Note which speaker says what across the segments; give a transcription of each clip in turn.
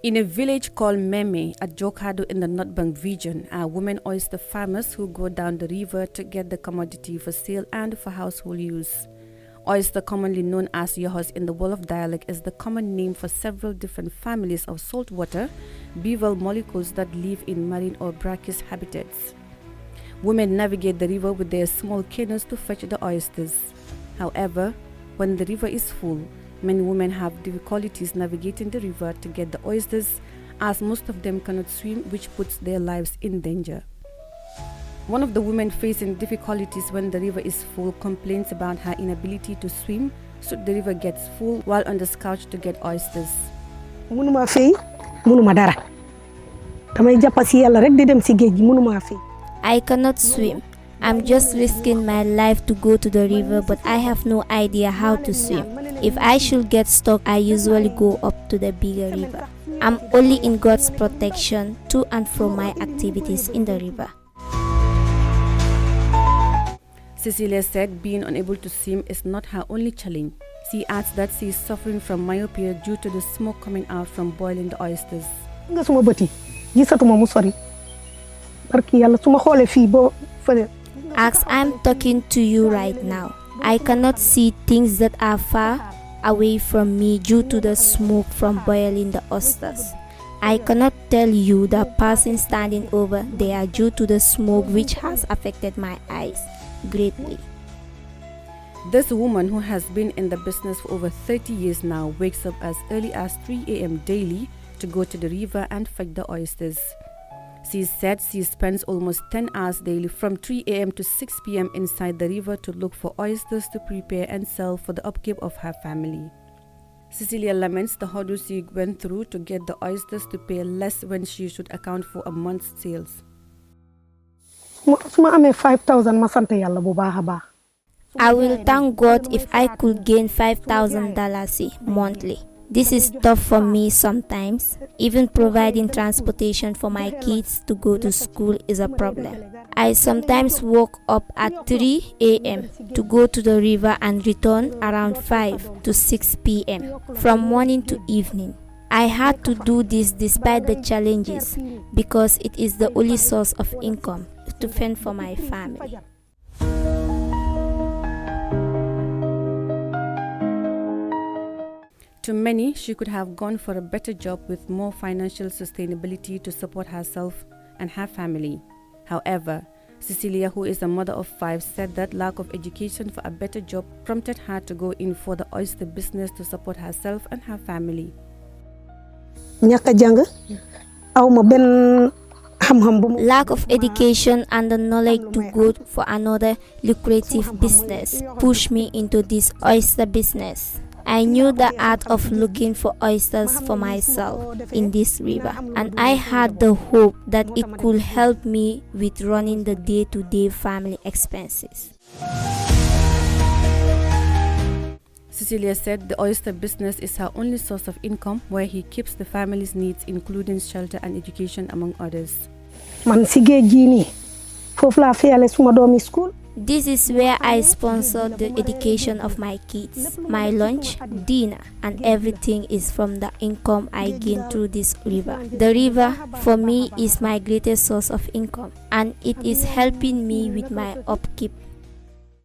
Speaker 1: In a village called Meme at Jokado in the North Bank region are women oyster farmers who go down the river to get the commodity for sale and for household use. Oyster, commonly known as yohos in the Wolof dialect, is the common name for several different families of saltwater beaver molluscs that live in marine or brackish habitats. Women navigate the river with their small canoes to fetch the oysters. However, when the river is full, many women have difficulties navigating the river to get the oysters, as most of them cannot swim, which puts their lives in danger. One of the women facing difficulties when the river is full complains about her inability to swim should the river gets full while on the scout to get oysters.
Speaker 2: Munuma fey, munuma dara. Damay jappa ci Yalla rek di dem ci geej gi munuma fey.
Speaker 3: I cannot swim. I'm just risking my life to go to the river, but I have no idea how to swim. If I should get stuck, I usually go up to the bigger river. I'm only in God's protection to and from my activities in the river.
Speaker 1: Cecilia said being unable to swim is not her only challenge. She adds that she is suffering from myopia due to the smoke coming out from boiling the oysters.
Speaker 2: Nga suma beuti gisatuma mu sori. Barki Yalla suma xolé fi bo fele.
Speaker 3: As I'm talking to you right now, I cannot see things that are far away from me due to the smoke from boiling the oysters. I cannot tell you the person standing over there due to the smoke which has affected my eyes greatly.
Speaker 1: This woman, who has been in the business for over 30 years now, wakes up as early as 3 a.m. daily to go to the river and fetch the oysters. She said she spends almost 10 hours daily from 3 a.m. to 6 p.m. inside the river to look for oysters to prepare and sell for the upkeep of her family. Cecilia laments the hurdles she went through to get the oysters to pay less when she should account for a month's sales.
Speaker 2: Suma amé 5,000 ma sante Yalla bu baaxa baax.
Speaker 3: I will thank God if I could gain $5,000 monthly. This is tough for me sometimes. Even providing transportation for my kids to go to school is a problem. I sometimes wake up at 3 a.m. to go to the river and return around 5 to 6 p.m. from morning to evening. I had to do this despite the challenges because it is the only source of income to fend for my family.
Speaker 1: To many, she could have gone for a better job with more financial sustainability to support herself and her family. However, Cecilia, who is a mother of 5, said that lack of education for a better job prompted her to go in for the oyster business to support herself and her family.
Speaker 2: Ñaka jang awma ben xam-xam bu
Speaker 3: Lack of education and the knowledge to go for another lucrative business pushed me into this oyster business. I knew the art of looking for oysters for myself in this river, and I had the hope that it could help me with running the day-to-day family expenses.
Speaker 1: Cecilia said the oyster business is her only source of income, where he keeps the family's needs, including shelter and education, among others.
Speaker 2: Man si geej gi ni fofu la fiyale suma doomi school.
Speaker 3: This is where I sponsor the education of my kids. My lunch, dinner, and everything is from the income I gain through this river. The river, for me, is my greatest source of income, and it is helping me with my upkeep.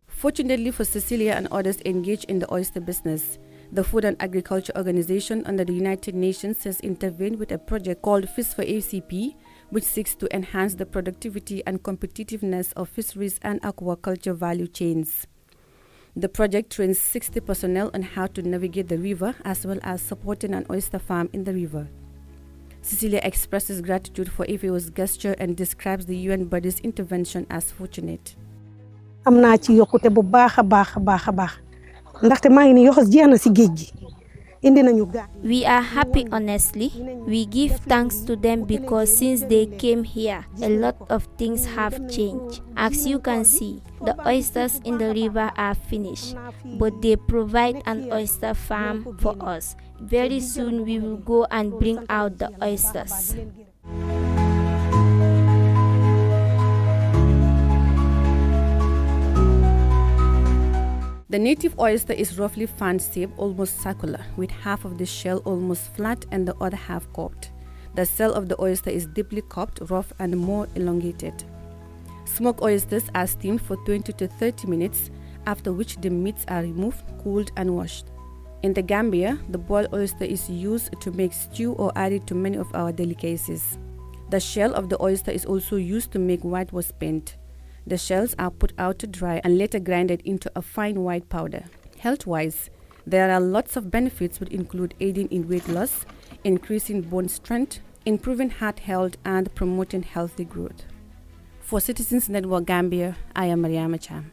Speaker 1: Fortunately for Cecilia and others engaged in the oyster business, the Food and Agriculture Organization under the United Nations has intervened with a project called Fish for ACP, which seeks to enhance the productivity and competitiveness of fisheries and aquaculture value chains. The project trains 60 personnel on how to navigate the river, as well as supporting an oyster farm in the river. Cecilia expresses gratitude for FAO's gesture and describes the UN body's intervention as fortunate.
Speaker 2: Am naa ci yokkute bu baaxa baaxa baaxa baax ndaxte maa ngi ni yoxos jeex na si géej gi.
Speaker 3: We are happy, honestly. We give thanks to them because since they came here, a lot of things have changed. As you can see, the oysters in the river are finished, but they provide an oyster farm for us. Very soon we will go and bring out the oysters.
Speaker 1: The native oyster is roughly fan-shaped, almost circular, with half of the shell almost flat and the other half curved. The shell of the oyster is deeply cupped, rough, and more elongated. Smoked oysters are steamed for 20 to 30 minutes, after which the meats are removed, cooled, and washed. In the Gambia, the boiled oyster is used to make stew or added to many of our delicacies. The shell of the oyster is also used to make whitewash paint. The shells are put out to dry and later grinded into a fine white powder. Health-wise, there are lots of benefits which include aiding in weight loss, increasing bone strength, improving heart health, and promoting healthy growth. For Citizens Network Gambia, I am Mariama Cham.